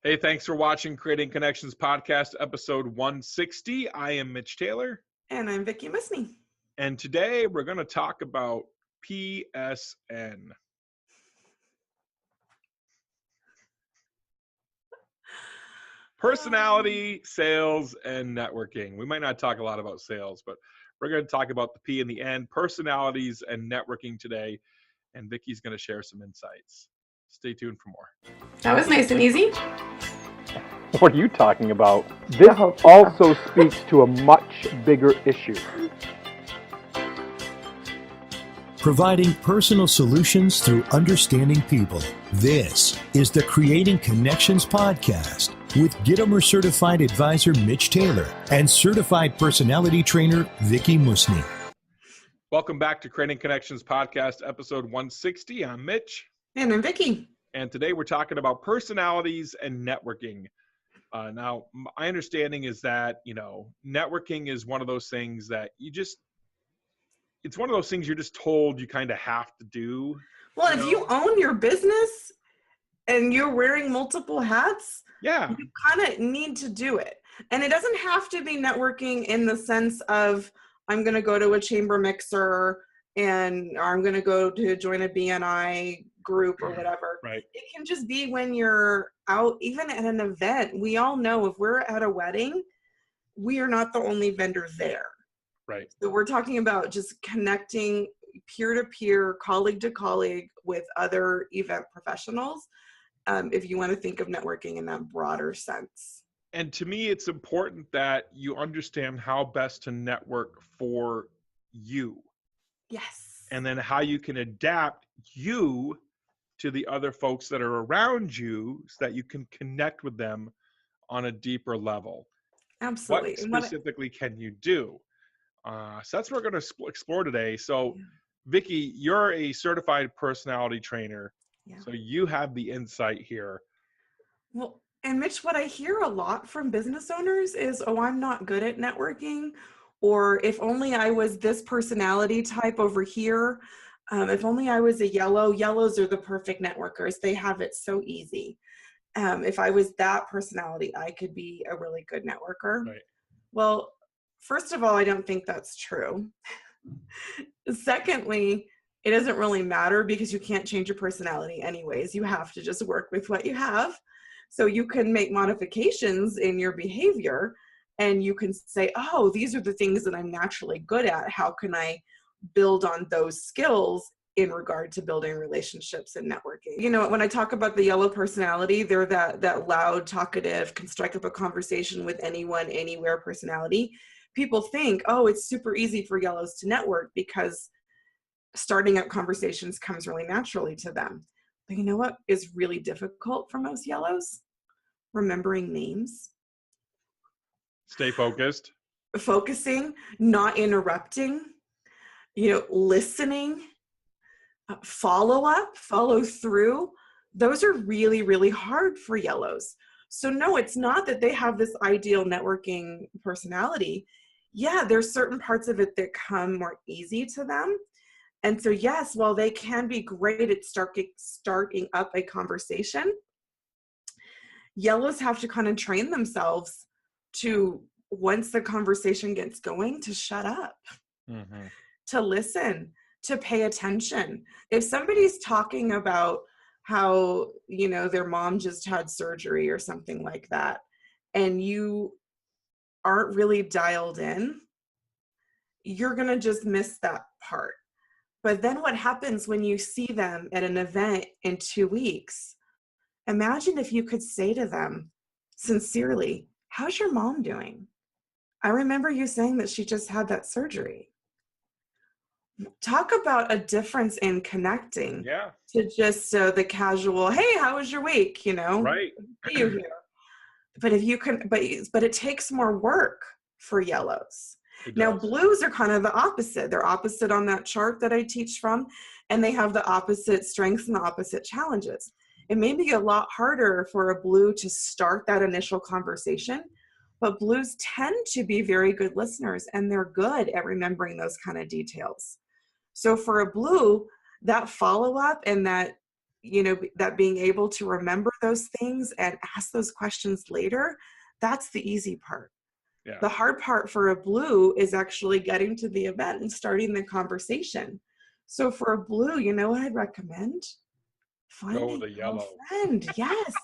Hey, thanks for watching Creating Connections Podcast, episode 160. I am Mitch Taylor. And I'm Vicki Musney. And today we're going to talk about PSN. Personality, sales, and networking. We might not talk a lot about sales, but we're going to talk about the P in the end, personalities and networking today. And Vicki's going to share some insights. Stay tuned for more. That was nice and easy. What are you talking about? This also speaks to a much bigger issue. Providing personal solutions through understanding people. This is the Creating Connections Podcast with Gitomer Certified Advisor Mitch Taylor and Certified Personality Trainer Vicki Musney. Welcome back to Creating Connections Podcast, episode 160. I'm Mitch. And I'm Vicki. And today we're talking about personalities and networking. Now, my understanding is that, networking is one of those things that it's one of those things you're just told you kind of have to do. Well, if you own your business and you're wearing multiple hats, you kind of need to do it. And it doesn't have to be networking in the sense of I'm going to go to a chamber mixer or I'm going to go to join a BNI group or whatever. Right. It can just be when you're out, even at an event. We all know if we're at a wedding, we are not the only vendor there. Right. So we're talking about just connecting peer-to-peer, colleague-to-colleague with other event professionals, if you want to think of networking in that broader sense. And to me, it's important that you understand how best to network for you. Yes. And then how you can adapt you to the other folks that are around you so that you can connect with them on a deeper level. Absolutely. What specifically can you do? So that's what we're going to explore today. So, Vicki, you're a certified personality trainer. Yeah. So you have the insight here. Well, and Mitch, what I hear a lot from business owners is, oh, I'm not good at networking. Or if only I was this personality type over here. If only I was a yellow. Yellows are the perfect networkers. They have it so easy. If I was that personality, I could be a really good networker. Right. Well, first of all, I don't think that's true. Secondly, it doesn't really matter because you can't change your personality anyways. You have to just work with what you have. So you can make modifications in your behavior and you can say, oh, these are the things that I'm naturally good at. How can I build on those skills in regard to building relationships and networking? When I talk about the yellow personality, they're that loud, talkative, can strike up a conversation with anyone, anywhere personality. People think, oh, it's super easy for yellows to network because starting up conversations comes really naturally to them. But you know what is really difficult for most yellows? Remembering names. Stay focused. Focusing, not interrupting, listening, follow through. Those are really, really hard for yellows. So no, it's not that they have this ideal networking personality. Yeah, there's certain parts of it that come more easy to them. And so yes, while they can be great at starting up a conversation, yellows have to kind of train themselves to, once the conversation gets going, to shut up, to listen, to pay attention. If somebody's talking about how, their mom just had surgery or something like that, and you aren't really dialed in, you're going to just miss that part. But then what happens when you see them at an event in 2 weeks? Imagine if you could say to them sincerely, how's your mom doing? I remember you saying that she just had that surgery. Talk about a difference in connecting to just the casual, hey, how was your week? Right. See you here. But if you can, but it takes more work for yellows. Now, blues are kind of the opposite. They're opposite on that chart that I teach from, and they have the opposite strengths and the opposite challenges. It may be a lot harder for a blue to start that initial conversation, but blues tend to be very good listeners, and they're good at remembering those kind of details. So for a blue, that follow-up and that, that being able to remember those things and ask those questions later, that's the easy part. Yeah. The hard part for a blue is actually getting to the event and starting the conversation. So for a blue, you know what I'd recommend? Find Go a with a yellow friend. Yes.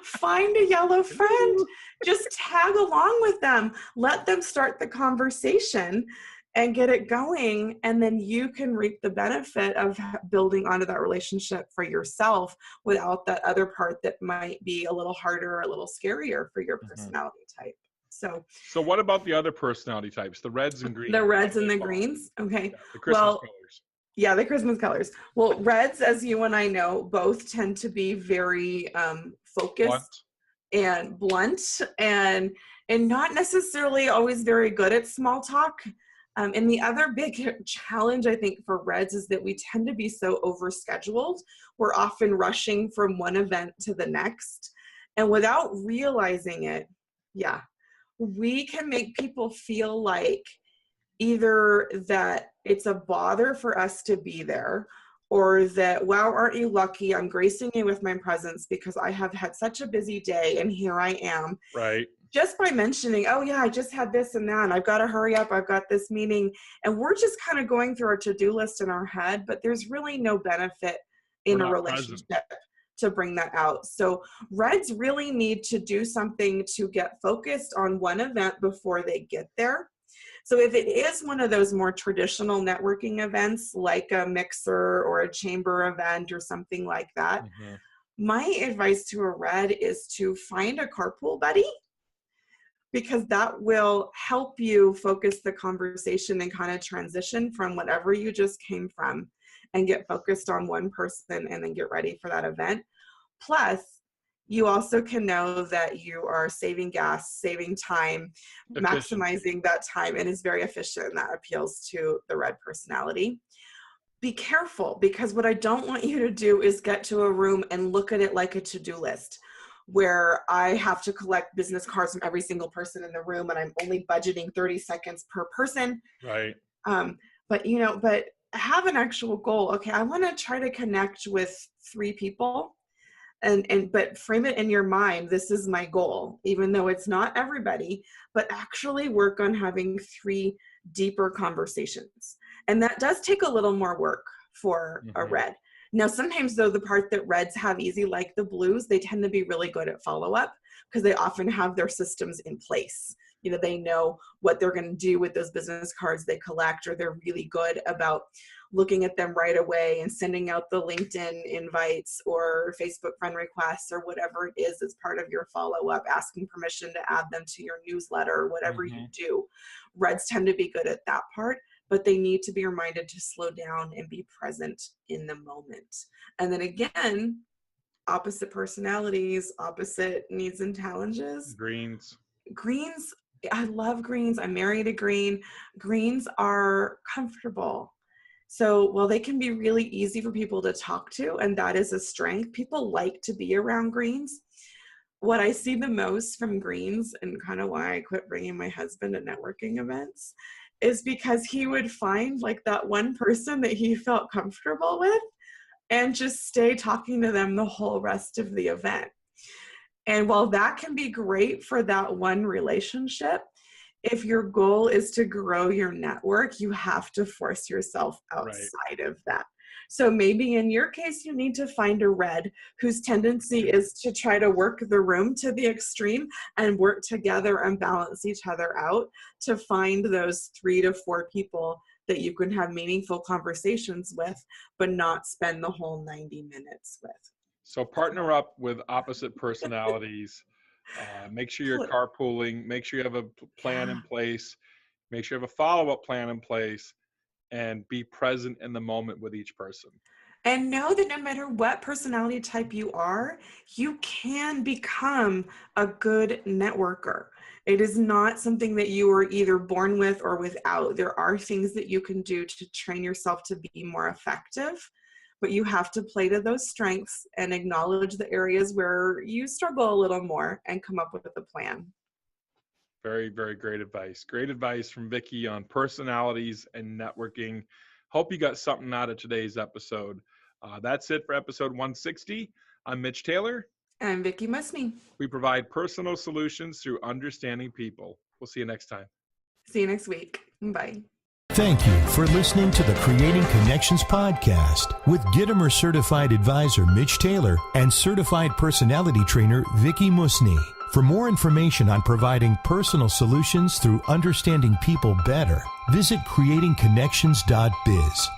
Find a yellow friend. Just tag along with them. Let them start the conversation and get it going. And then you can reap the benefit of building onto that relationship for yourself without that other part that might be a little harder or a little scarier for your personality type. So what about the other personality types, the reds and greens? The reds and the greens? Okay. Yeah, the Christmas colors. Yeah, the Christmas colors. Well, reds, as you and I know, both tend to be very focused and blunt and not necessarily always very good at small talk. And the other big challenge, I think, for reds is that we tend to be so overscheduled. We're often rushing from one event to the next. And without realizing it, we can make people feel like either that it's a bother for us to be there, or that, wow, aren't you lucky? I'm gracing you with my presence because I have had such a busy day and here I am. Right. Just by mentioning, oh yeah, I just had this and that, and I've got to hurry up, I've got this meeting. And we're just kind of going through our to-do list in our head, but there's really no benefit in a relationship to bring that out. So reds really need to do something to get focused on one event before they get there. So if it is one of those more traditional networking events, like a mixer or a chamber event or something like that, my advice to a red is to find a carpool buddy, because that will help you focus the conversation and kind of transition from whatever you just came from and get focused on one person and then get ready for that event. Plus, you also can know that you are saving gas, saving time, maximizing that time, and is very efficient, and that appeals to the red personality. Be careful, because what I don't want you to do is get to a room and look at it like a to-do list, where I have to collect business cards from every single person in the room and I'm only budgeting 30 seconds per person. Right. But have an actual goal. Okay, I want to try to connect with 3 people. But frame it in your mind, this is my goal, even though it's not everybody, but actually work on having 3 deeper conversations. And that does take a little more work for a red. Now, sometimes though, the part that reds have easy, like the blues, they tend to be really good at follow-up because they often have their systems in place. They know what they're going to do with those business cards they collect, or they're really good about looking at them right away and sending out the LinkedIn invites or Facebook friend requests or whatever it is as part of your follow-up, asking permission to add them to your newsletter or whatever you do. Reds tend to be good at that part, but they need to be reminded to slow down and be present in the moment. And then again, opposite personalities, opposite needs and challenges. Greens, I love greens. I'm married a green. Greens are comfortable. So while they can be really easy for people to talk to, and that is a strength, people like to be around greens. What I see the most from greens, and kind of why I quit bringing my husband to networking events, is because he would find like that one person that he felt comfortable with and just stay talking to them the whole rest of the event. And while that can be great for that one relationship, if your goal is to grow your network, you have to force yourself outside of that. So maybe in your case, you need to find a red whose tendency is to try to work the room to the extreme and work together and balance each other out to find those 3 to 4 people that you can have meaningful conversations with, but not spend the whole 90 minutes with. So partner up with opposite personalities. Make sure you're carpooling. Make sure you have a plan in place. Make sure you have a follow-up plan in place, and be present in the moment with each person. And know that no matter what personality type you are, you can become a good networker. It is not something that you are either born with or without. There are things that you can do to train yourself to be more effective, but you have to play to those strengths and acknowledge the areas where you struggle a little more and come up with a plan. Very, very great advice. Great advice from Vicki on personalities and networking. Hope you got something out of today's episode. That's it for episode 160. I'm Mitch Taylor. I'm Vicki Musney. We provide personal solutions through understanding people. We'll see you next time. See you next week. Bye. Thank you for listening to the Creating Connections podcast with Gittimer Certified Advisor Mitch Taylor and Certified Personality Trainer Vicki Musney. For more information on providing personal solutions through understanding people better, visit creatingconnections.biz.